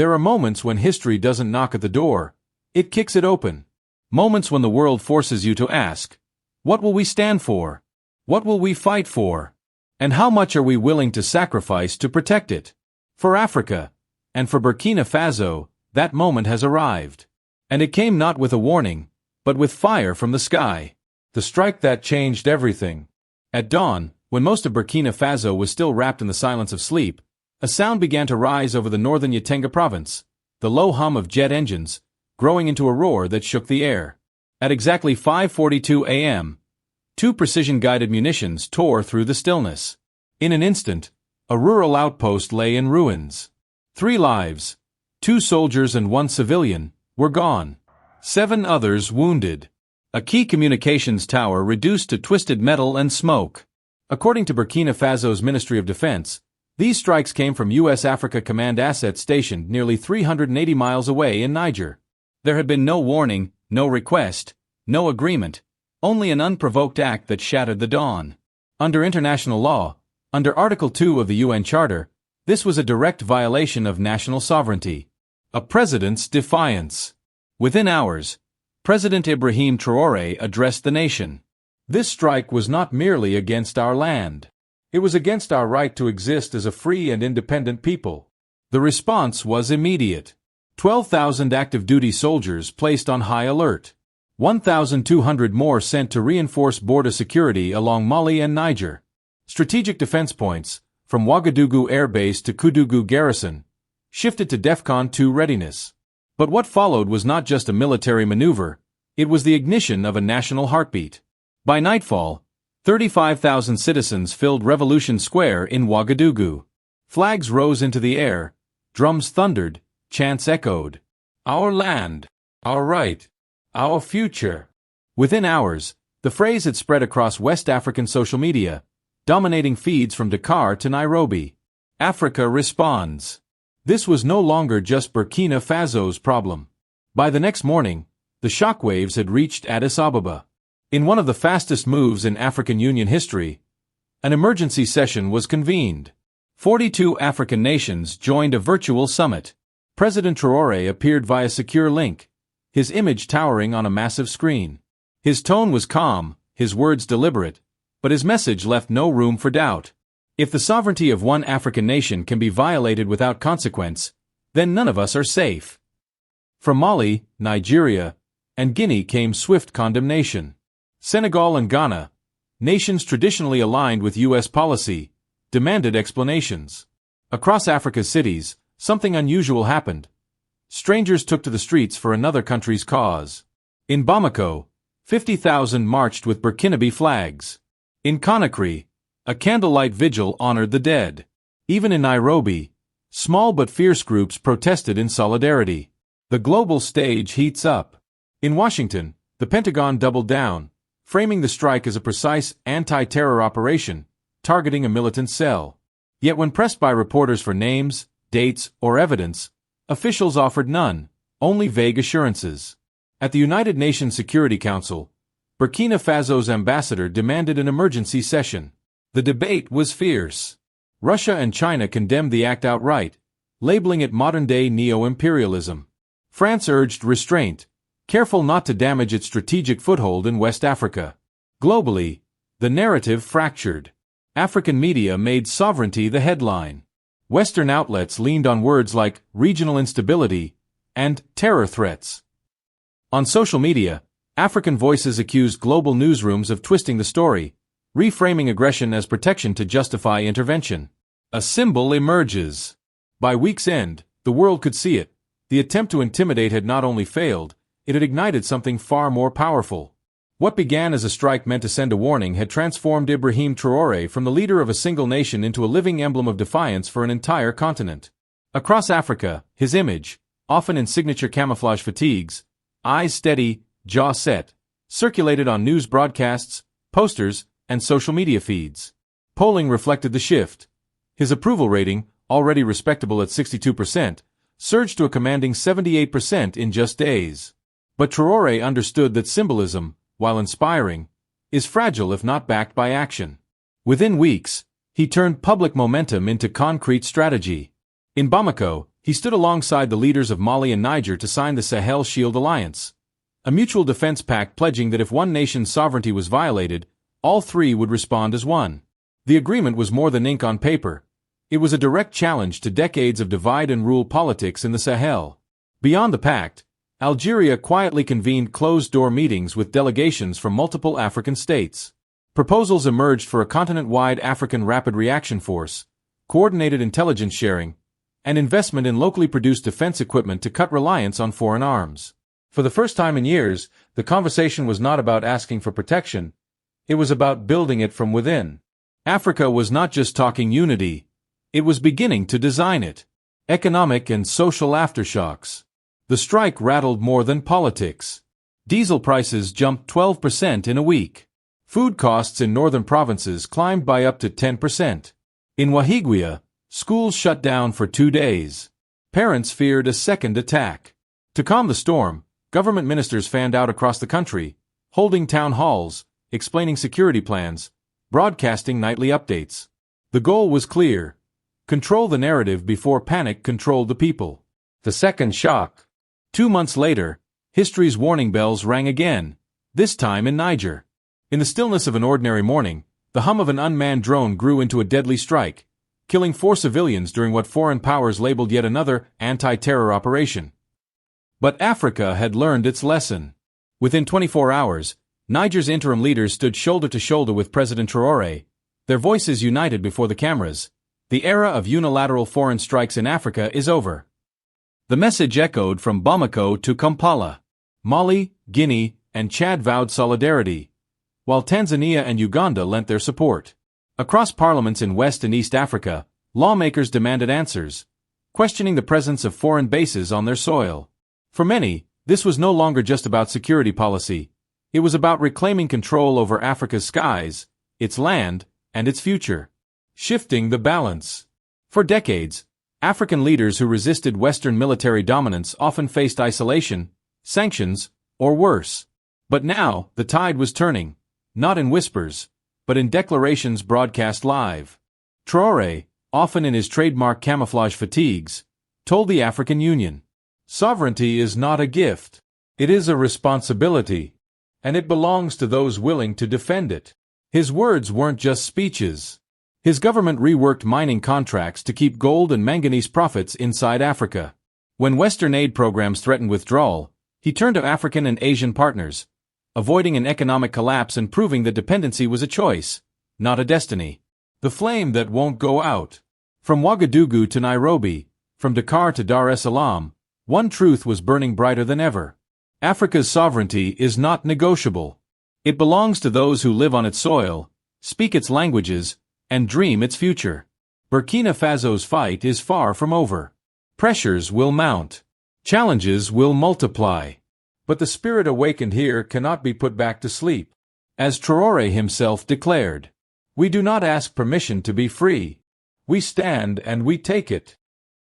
There are moments when history doesn't knock at the door, it kicks it open. Moments when the world forces you to ask, what will we stand for? What will we fight for? And how much are we willing to sacrifice to protect it? For Africa, and for Burkina Faso, that moment has arrived. And it came not with a warning, but with fire from the sky. The strike that changed everything. At dawn, when most of Burkina Faso was still wrapped in the silence of sleep, a sound began to rise over the northern Yatenga province, the low hum of jet engines, growing into a roar that shook the air. At exactly 5:42 a.m., 2 precision-guided munitions tore through the stillness. In an instant, a rural outpost lay in ruins. 3 lives, 2 soldiers and 1 civilian, were gone. 7 others wounded. A key communications tower reduced to twisted metal and smoke. According to Burkina Faso's Ministry of Defense, these strikes came from U.S. Africa Command assets stationed nearly 380 miles away in Niger. There had been no warning, no request, no agreement, only an unprovoked act that shattered the dawn. Under international law, under Article 2 of the UN Charter, this was a direct violation of national sovereignty. A president's defiance. Within hours, President Ibrahim Traoré addressed the nation. This strike was not merely against our land. It was against our right to exist as a free and independent people. The response was immediate. 12,000 active-duty soldiers placed on high alert. 1,200 more sent to reinforce border security along Mali and Niger. Strategic defense points, from Ouagadougou Air Base to Koudougou Garrison, shifted to DEFCON 2 readiness. But what followed was not just a military maneuver, it was the ignition of a national heartbeat. By nightfall, 35,000 citizens filled Revolution Square in Ouagadougou. Flags rose into the air, drums thundered, chants echoed. Our land, our right, our future. Within hours, the phrase had spread across West African social media, dominating feeds from Dakar to Nairobi. Africa responds. This was no longer just Burkina Faso's problem. By the next morning, the shockwaves had reached Addis Ababa. In one of the fastest moves in African Union history, an emergency session was convened. 42 African nations joined a virtual summit. President Traoré appeared via secure link, his image towering on a massive screen. His tone was calm, his words deliberate, but his message left no room for doubt. If the sovereignty of one African nation can be violated without consequence, then none of us are safe. From Mali, Nigeria, and Guinea came swift condemnation. Senegal and Ghana, nations traditionally aligned with U.S. policy, demanded explanations. Across Africa's cities, something unusual happened. Strangers took to the streets for another country's cause. In Bamako, 50,000 marched with Burkinabe flags. In Conakry, a candlelight vigil honored the dead. Even in Nairobi, small but fierce groups protested in solidarity. The global stage heats up. In Washington, the Pentagon doubled down, framing the strike as a precise anti-terror operation, targeting a militant cell. Yet when pressed by reporters for names, dates, or evidence, officials offered none, only vague assurances. At the United Nations Security Council, Burkina Faso's ambassador demanded an emergency session. The debate was fierce. Russia and China condemned the act outright, labeling it modern-day neo-imperialism. France urged restraint, careful not to damage its strategic foothold in West Africa. Globally, the narrative fractured. African media made sovereignty the headline. Western outlets leaned on words like regional instability and terror threats. On social media, African voices accused global newsrooms of twisting the story, reframing aggression as protection to justify intervention. A symbol emerges. By week's end, the world could see it. The attempt to intimidate had not only failed, it had ignited something far more powerful. What began as a strike meant to send a warning had transformed Ibrahim Traoré from the leader of a single nation into a living emblem of defiance for an entire continent. Across Africa, his image, often in signature camouflage fatigues, eyes steady, jaw set, circulated on news broadcasts, posters, and social media feeds. Polling reflected the shift. His approval rating, already respectable at 62%, surged to a commanding 78% in just days. But Traoré understood that symbolism, while inspiring, is fragile if not backed by action. Within weeks, he turned public momentum into concrete strategy. In Bamako, He stood alongside the leaders of Mali and Niger to sign the Sahel Shield Alliance, a mutual defense pact pledging that if one nation's sovereignty was violated, all three would respond as one. The agreement was more than ink on paper. It was a direct challenge to decades of divide-and-rule politics in the Sahel. Beyond the pact, Algeria quietly convened closed-door meetings with delegations from multiple African states. Proposals emerged for a continent-wide African Rapid Reaction Force, coordinated intelligence sharing, and investment in locally produced defense equipment to cut reliance on foreign arms. For the first time in years, the conversation was not about asking for protection, it was about building it from within. Africa was not just talking unity, it was beginning to design it. Economic and social aftershocks. The strike rattled more than politics. Diesel prices jumped 12% in a week. Food costs in northern provinces climbed by up to 10%. In Ouagadougou, schools shut down for 2 days. Parents feared a second attack. To calm the storm, government ministers fanned out across the country, holding town halls, explaining security plans, broadcasting nightly updates. The goal was clear: control the narrative before panic controlled the people. The second shock. 2 months later, history's warning bells rang again, this time in Niger. In the stillness of an ordinary morning, the hum of an unmanned drone grew into a deadly strike, killing 4 civilians during what foreign powers labeled yet another anti-terror operation. But Africa had learned its lesson. Within 24 hours, Niger's interim leaders stood shoulder to shoulder with President Traoré, their voices united before the cameras. The era of unilateral foreign strikes in Africa is over. The message echoed from Bamako to Kampala. Mali, Guinea, and Chad vowed solidarity, while Tanzania and Uganda lent their support. Across parliaments in West and East Africa, lawmakers demanded answers, questioning the presence of foreign bases on their soil. For many, this was no longer just about security policy. It was about reclaiming control over Africa's skies, its land, and its future. Shifting the balance. For decades, African leaders who resisted Western military dominance often faced isolation, sanctions, or worse. But now, the tide was turning, not in whispers, but in declarations broadcast live. Traoré, often in his trademark camouflage fatigues, told the African Union, "Sovereignty is not a gift. It is a responsibility, and it belongs to those willing to defend it." His words weren't just speeches. His government reworked mining contracts to keep gold and manganese profits inside Africa. When Western aid programs threatened withdrawal, he turned to African and Asian partners, avoiding an economic collapse and proving that dependency was a choice, not a destiny. The flame that won't go out. From Ouagadougou to Nairobi, from Dakar to Dar es Salaam, one truth was burning brighter than ever. Africa's sovereignty is not negotiable. It belongs to those who live on its soil, speak its languages, and dream its future. Burkina Faso's fight is far from over. Pressures will mount. Challenges will multiply. But the spirit awakened here cannot be put back to sleep. As Traoré himself declared, "We do not ask permission to be free. We stand and we take it."